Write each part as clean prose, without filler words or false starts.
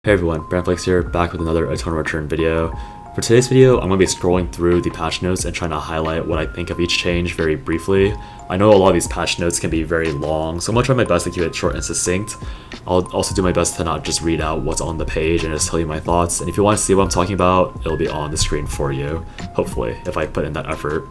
Hey everyone, Felix here, back with another Eternal Return video. For today's video, I'm going to be scrolling through the patch notes and trying to highlight what I think of each change very briefly. I know a lot of these patch notes can be very long, so I'm going to try my best to keep it short and succinct. I'll also do my best to not just read out what's on the page and just tell you my thoughts, and if you want to see what I'm talking about, it'll be on the screen for you, hopefully, if I put in that effort.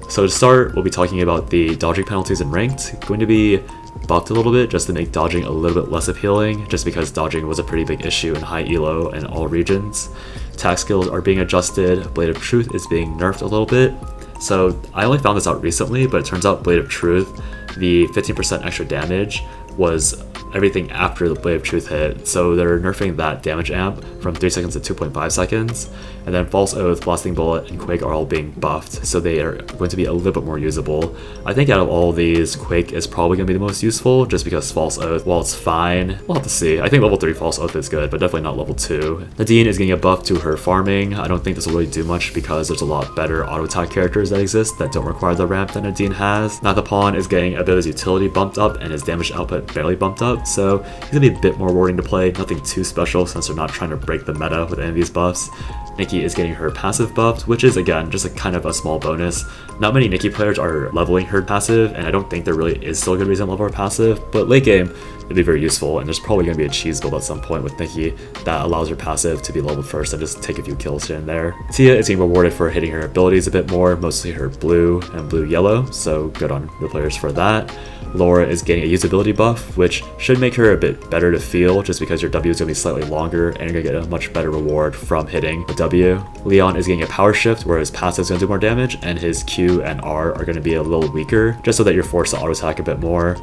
So to start, we'll be talking about the dodging penalties in Ranked. Going to be buffed a little bit just to make dodging a little bit less appealing, just because dodging was a pretty big issue in high elo in all regions. Tac skills are being adjusted, Blade of Truth is being nerfed a little bit. So I only found this out recently, but it turns out Blade of Truth, the 15% extra damage was everything after the Blade of Truth hit, so they're nerfing that damage amp from 3 seconds to 2.5 seconds, and then False Oath, Blasting Bullet, and Quake are all being buffed, so they are going to be a little bit more usable. I think out of all of these, Quake is probably going to be the most useful, just because False Oath, while it's fine, we'll have to see. I think level 3 False Oath is good, but definitely not level 2. Nadine is getting a buff to her farming. I don't think this will really do much because there's a lot better auto attack characters that exist that don't require the ramp that Nadine has. Nathapon is getting a bit of his utility bumped up and his damage output barely bumped up, so he's gonna be a bit more rewarding to play. Nothing too special since they're not trying to break the meta with any of these buffs. Nicky is getting her passive buffed, which is again just a kind of a small bonus. Not many Nicky players are leveling her passive, and I don't think there really is still a good reason to level her passive, but late game it'd be very useful, and there's probably going to be a cheese build at some point with Nicky that allows her passive to be leveled first and just take a few kills here and there. Tia is getting rewarded for hitting her abilities a bit more, mostly her blue and blue-yellow, so good on the players for that. Laura is getting a usability buff, which should make her a bit better to feel just because your W is going to be slightly longer and you're going to get a much better reward from hitting the W. Leon is getting a power shift where his passive is going to do more damage and his Q and R are going to be a little weaker just so that you're forced to auto attack a bit more.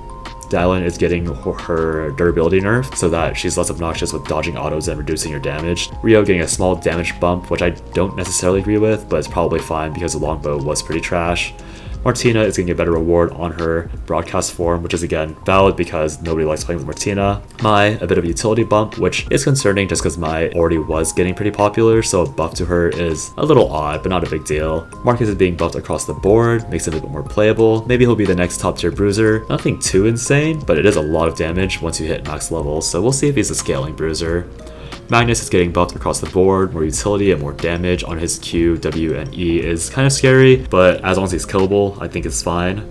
Dailin is getting her durability nerfed so that she's less obnoxious with dodging autos and reducing your damage. Rio getting a small damage bump, which I don't necessarily agree with, but it's probably fine because the longbow was pretty trash. Martina is getting a better reward on her broadcast form, which is again valid because nobody likes playing with Martina. Mai, a bit of a utility bump, which is concerning just because Mai already was getting pretty popular, so a buff to her is a little odd, but not a big deal. Markus is being buffed across the board, makes it a bit more playable. Maybe he'll be the next top tier bruiser. Nothing too insane, but it is a lot of damage once you hit max level, so we'll see if he's a scaling bruiser. Magnus is getting buffed across the board, more utility and more damage on his Q, W, and E is kind of scary, but as long as he's killable, I think it's fine.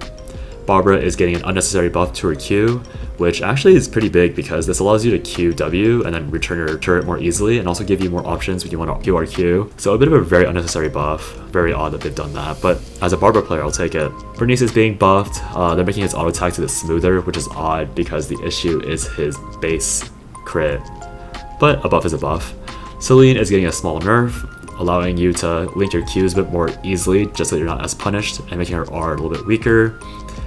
Barbara is getting an unnecessary buff to her Q, which actually is pretty big because this allows you to Q W and then return your turret more easily and also give you more options when you want to QRQ. So a bit of a very unnecessary buff. Very odd that they've done that, but as a Barbara player, I'll take it. Bernice is being buffed. They're making his auto attack to the smoother, which is odd because the issue is his base crit. But a buff is a buff. Celine is getting a small nerf, allowing you to link your Qs a bit more easily just so that you're not as punished, and making her R a little bit weaker.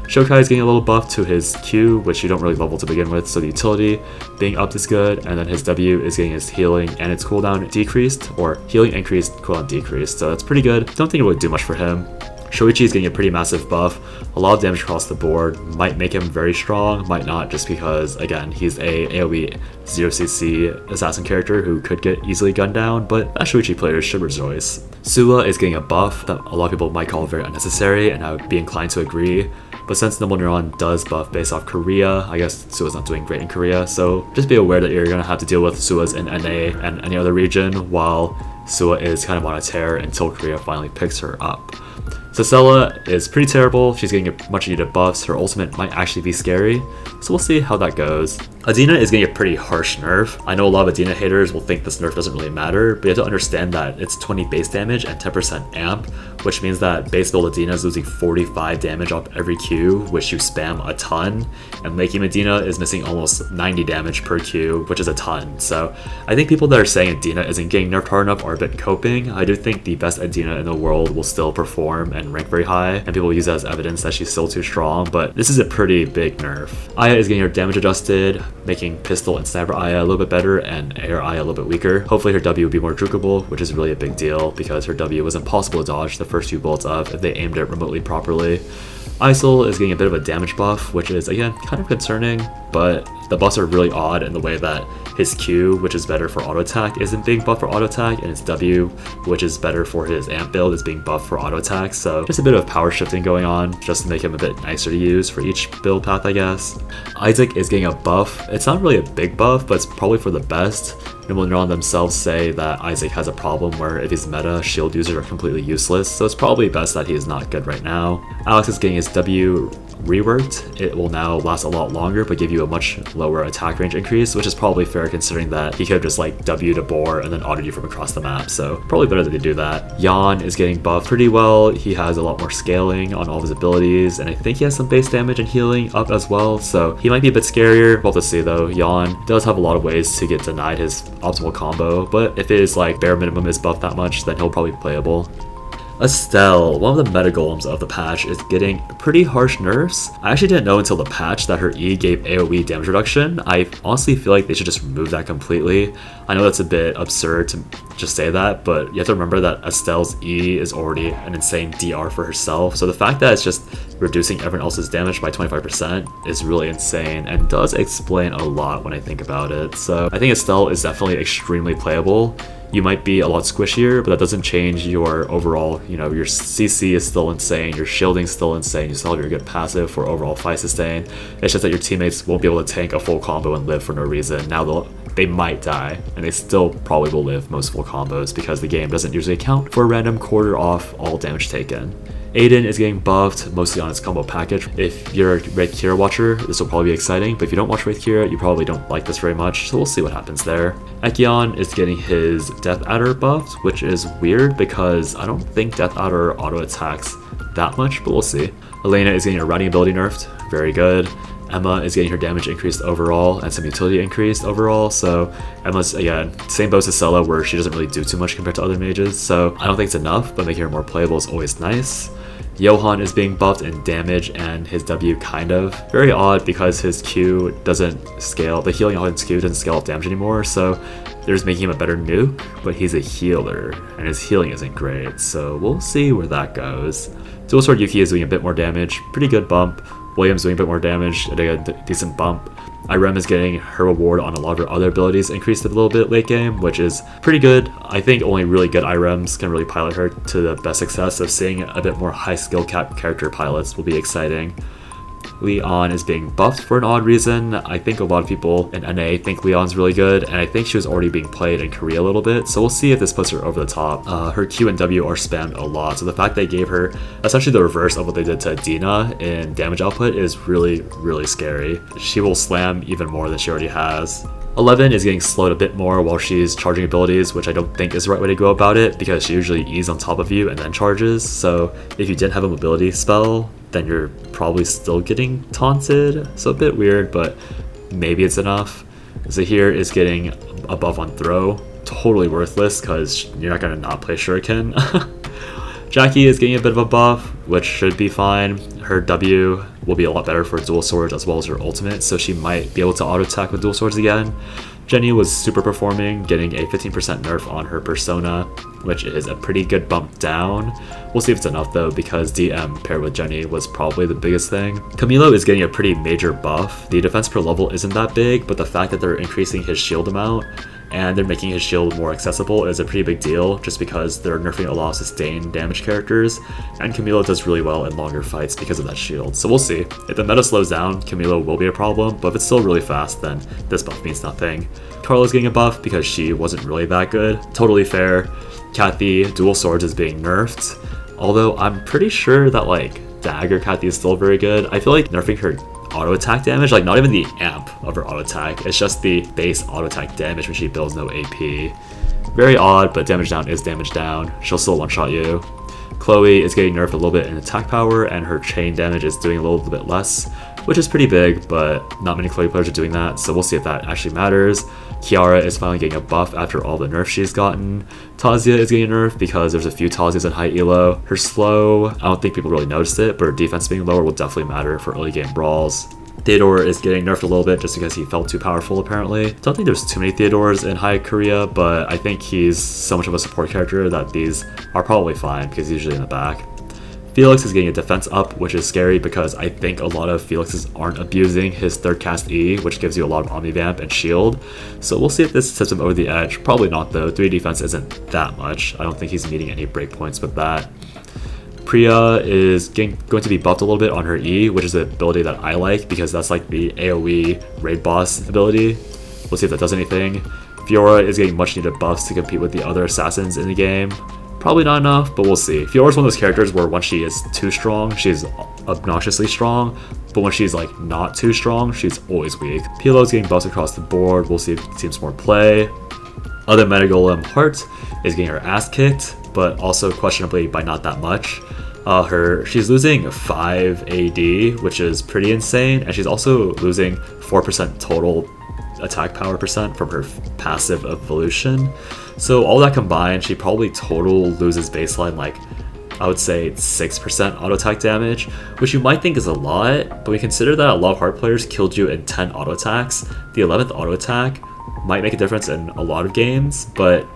Xiukai is getting a little buff to his Q, which you don't really level to begin with, so the utility being upped is good, and then his W is getting his healing and its cooldown decreased, or healing increased, cooldown decreased, so that's pretty good. Don't think it would do much for him. Shoichi is getting a pretty massive buff, a lot of damage across the board, might make him very strong, might not just because, again, he's a AoE 0cc assassin character who could get easily gunned down, but as Shoichi players should rejoice. Sua is getting a buff that a lot of people might call very unnecessary, and I would be inclined to agree, but since Noble Neuron does buff based off Korea, I guess Sua's not doing great in Korea, so just be aware that you're going to have to deal with Sua's in NA and any other region, while Sua is kind of on a tear until Korea finally picks her up. Sissela is pretty terrible, she's getting much needed buffs, her ultimate might actually be scary, so we'll see how that goes. Adina is getting a pretty harsh nerf. I know a lot of Adina haters will think this nerf doesn't really matter, but you have to understand that it's 20 base damage and 10% amp, which means that base build Adina is losing 45 damage off every Q, which you spam a ton, and late game Adina is missing almost 90 damage per Q, which is a ton. So I think people that are saying Adina isn't getting nerfed hard enough are a bit coping. I do think the best Adina in the world will still perform and rank very high, and people use that as evidence that she's still too strong, but this is a pretty big nerf. Aya is getting her damage adjusted, making pistol and sniper Aya a little bit better and air Aya a little bit weaker. Hopefully her W will be more jukable, which is really a big deal because her W was impossible to dodge the first few bullets of if they aimed it remotely properly. Isol is getting a bit of a damage buff, which is again kind of concerning, but the buffs are really odd in the way that his Q, which is better for auto attack, isn't being buffed for auto attack, and his W, which is better for his amp build, is being buffed for auto attack. So just a bit of power shifting going on just to make him a bit nicer to use for each build path, I guess. Isaac is getting a buff. It's not really a big buff, but it's probably for the best. and will on themselves say that Isaac has a problem where if he's meta, shield users are completely useless, so it's probably best that he is not good right now. Alex is getting his W reworked. It will now last a lot longer but give you a much lower attack range increase, which is probably fair considering that he could have just like W to bore and then autoed you from across the map, so probably better that they do that. Johann is getting buffed pretty well. He has a lot more scaling on all of his abilities, and I think he has some base damage and healing up as well, so he might be a bit scarier. We'll have to see though. Johann does have a lot of ways to get denied his optimal combo, but if it is like bare minimum is buffed that much, then he'll probably be playable. Estelle, one of the meta golems of the patch, is getting pretty harsh nerfs. I actually didn't know until the patch that her E gave AoE damage reduction. I honestly feel like they should just remove that completely. I know that's a bit absurd to just say that, but you have to remember that Estelle's E is already an insane DR for herself, so the fact that it's just reducing everyone else's damage by 25% is really insane and does explain a lot when I think about it. So I think Estelle is definitely extremely playable. You might be a lot squishier, but that doesn't change your overall, your CC is still insane, your shielding is still insane, you still have your good passive for overall fight sustain. It's just that your teammates won't be able to tank a full combo and live for no reason. Now they might die, and they still probably will live most full combos because the game doesn't usually account for a random quarter off all damage taken. Aiden is getting buffed, mostly on his combo package. If you're a Red Kira watcher, this will probably be exciting, but if you don't watch Red Kira, you probably don't like this very much, so we'll see what happens there. Echion is getting his Death Adder buffed, which is weird because I don't think Death Adder auto attacks that much, but we'll see. Elena is getting her riding ability nerfed, very good. Emma is getting her damage increased overall and some utility increased overall, so Emma's, again, same boat as Sissela where she doesn't really do too much compared to other mages, so I don't think it's enough, but making her more playable is always nice. Johann is being buffed in damage and his W kind of. Very odd because his Q doesn't scale, the healing on his Q doesn't scale up damage anymore, so they're just making him a better nuke, but he's a healer and his healing isn't great, so we'll see where that goes. Dual Sword Yuki is doing a bit more damage, pretty good bump. William's doing a bit more damage, a decent bump. Irem is getting her reward on a lot of her other abilities increased a little bit late game, which is pretty good. I think only really good Irems can really pilot her to the best success, so seeing a bit more high skill cap character pilots will be exciting. Leon is being buffed for an odd reason. I think a lot of people in NA think Leon's really good, and I think she was already being played in Korea a little bit, so we'll see if this puts her over the top. Her Q and W are spammed a lot, so the fact they gave her essentially the reverse of what they did to Adina in damage output is really, really scary. She will slam even more than she already has. 11 is getting slowed a bit more while she's charging abilities, which I don't think is the right way to go about it because she usually E's on top of you and then charges, so if you didn't have a mobility spell, then you're probably still getting taunted, so a bit weird, but maybe it's enough. Zahir is getting a buff on throw, totally worthless because you're not going to not play Shuriken. Jackie is getting a bit of a buff, which should be fine. Her W will be a lot better for dual swords as well as her ultimate, so she might be able to auto attack with dual swords again. Jenny was super performing, getting a 15% nerf on her persona, which is a pretty good bump down. We'll see if it's enough though, because DM paired with Jenny was probably the biggest thing. Camilo is getting a pretty major buff. The defense per level isn't that big, but the fact that they're increasing his shield amount and they're making his shield more accessible is a pretty big deal, just because they're nerfing a lot of sustained damage characters, and Camilo does really well in longer fights because of that shield. So we'll see. If the meta slows down, Camilo will be a problem, but if it's still really fast, then this buff means nothing. Karla's getting a buff because she wasn't really that good. Totally fair. Cathy, dual swords is being nerfed, although I'm pretty sure that like dagger Cathy is still very good. I feel like nerfing her auto attack damage, like not even the amp of her auto attack, it's just the base auto attack damage when she builds no AP. Very odd, but damage down is damage down. She'll still one-shot you. Chloe is getting nerfed a little bit in attack power, and her chain damage is doing a little bit less, which is pretty big, but not many Chloe players are doing that, so we'll see if that actually matters. Chiara is finally getting a buff after all the nerfs she's gotten. Tazia is getting a nerf because there's a few Tazias in high elo. Her slow, I don't think people really noticed it, but her defense being lower will definitely matter for early game brawls. Theodore is getting nerfed a little bit just because he felt too powerful apparently. Don't think there's too many Theodores in High Korea, but I think he's so much of a support character that these are probably fine because he's usually in the back. Felix is getting a defense up, which is scary because I think a lot of Felixes aren't abusing his third cast E, which gives you a lot of omnivamp and shield. So we'll see if this tips him over the edge. Probably not though, 3 defense isn't that much. I don't think he's meeting any breakpoints with that. Priya is going to be buffed a little bit on her E, which is the ability that I like because that's like the AoE raid boss ability. We'll see if that does anything. Fiora is getting much needed buffs to compete with the other assassins in the game. Probably not enough, but we'll see. Fiora's one of those characters where once she is too strong, she's obnoxiously strong, but when she's like not too strong, she's always weak. Pilo's getting buffs across the board. We'll see if it seems more play. Other Metagolem Heart is getting her ass kicked, but also questionably by not that much. She's losing 5 AD, which is pretty insane, and she's also losing 4% total attack power percent from her passive evolution. So all that combined, she probably total loses baseline like, I would say 6% auto attack damage, which you might think is a lot, but when you consider that a lot of hard players killed you in 10 auto attacks, the 11th auto attack might make a difference in a lot of games, but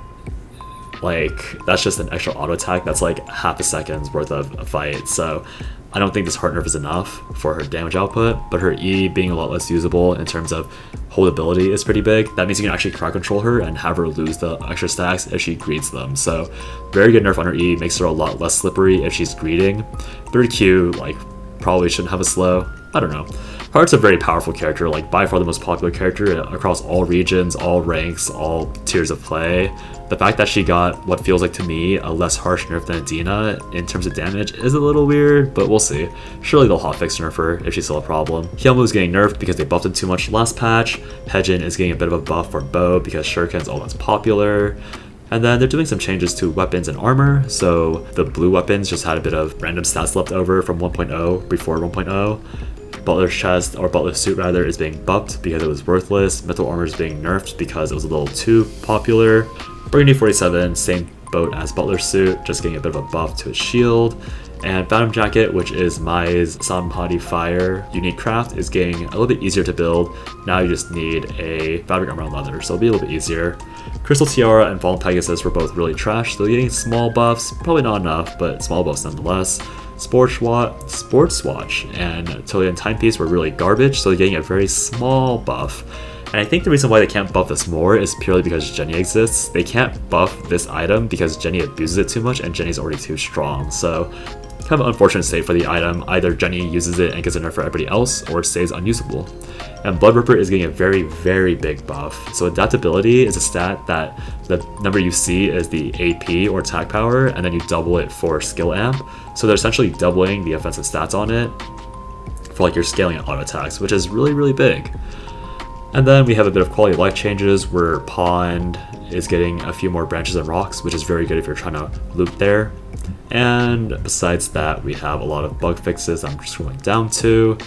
like that's just an extra auto attack that's like half a second's worth of a fight. So I don't think this heart nerf is enough for her damage output, but her E being a lot less usable in terms of holdability is pretty big. That means you can actually crowd control her and have her lose the extra stacks if she greets them. So very good nerf on her E, makes her a lot less slippery if she's greeting. Third Q, like, probably shouldn't have a slow. I don't know. Heart's a very powerful character, like by far the most popular character across all regions, all ranks, all tiers of play. The fact that she got what feels like to me a less harsh nerf than Adina in terms of damage is a little weird, but we'll see. Surely they'll hotfix nerf her if she's still a problem. Hyunwoo's getting nerfed because they buffed him too much last patch. Hejin is getting a bit of a buff for bow because Shuriken's all that's popular. And then they're doing some changes to weapons and armor, so the blue weapons just had a bit of random stats left over from 1.0 before 1.0. Butler's chest, or Butler's suit rather, is being buffed because it was worthless. Metal armor is being nerfed because it was a little too popular. Burgundy 47, same boat as Butler's suit, just getting a bit of a buff to his shield. And Phantom Jacket, which is Mai's Sampadi Fire unique craft, is getting a little bit easier to build. Now you just need a fabric armor on leather, so it'll be a little bit easier. Crystal Tiara and Fallen Pegasus were both really trash, so getting small buffs, probably not enough, but small buffs nonetheless. Sports Watch and Tolian Timepiece were really garbage, so they're getting a very small buff. And I think the reason why they can't buff this more is purely because Jenny exists. They can't buff this item because Jenny abuses it too much and Jenny's already too strong. So kind of an unfortunate state for the item. Either Jenny uses it and gets a nerf for everybody else, or it stays unusable. And Blood Ripper is getting a very, very big buff. So adaptability is a stat that the number you see is the AP or attack power, and then you double it for skill amp. So they're essentially doubling the offensive stats on it for like your scaling and auto attacks, which is really, really big. And then we have a bit of quality of life changes where Pond is getting a few more branches and rocks, which is very good if you're trying to loop there. And besides that, we have a lot of bug fixes I'm just scrolling down to.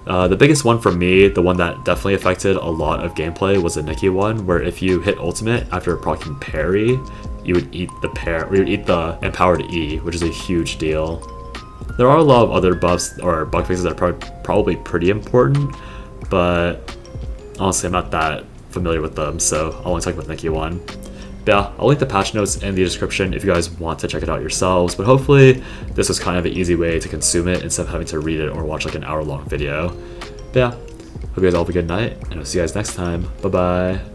The biggest one for me, the one that definitely affected a lot of gameplay, was the Nicky one, where if you hit ultimate after proccing parry, you would eat the empowered E, which is a huge deal. There are a lot of other buffs or bug fixes that are probably pretty important, but honestly I'm not that familiar with them, so I'll only talk about the Nicky one. But yeah, I'll link the patch notes in the description if you guys want to check it out yourselves, but hopefully this was kind of an easy way to consume it instead of having to read it or watch like an hour-long video. But yeah, hope you guys all have a good night, and I'll see you guys next time. Bye bye.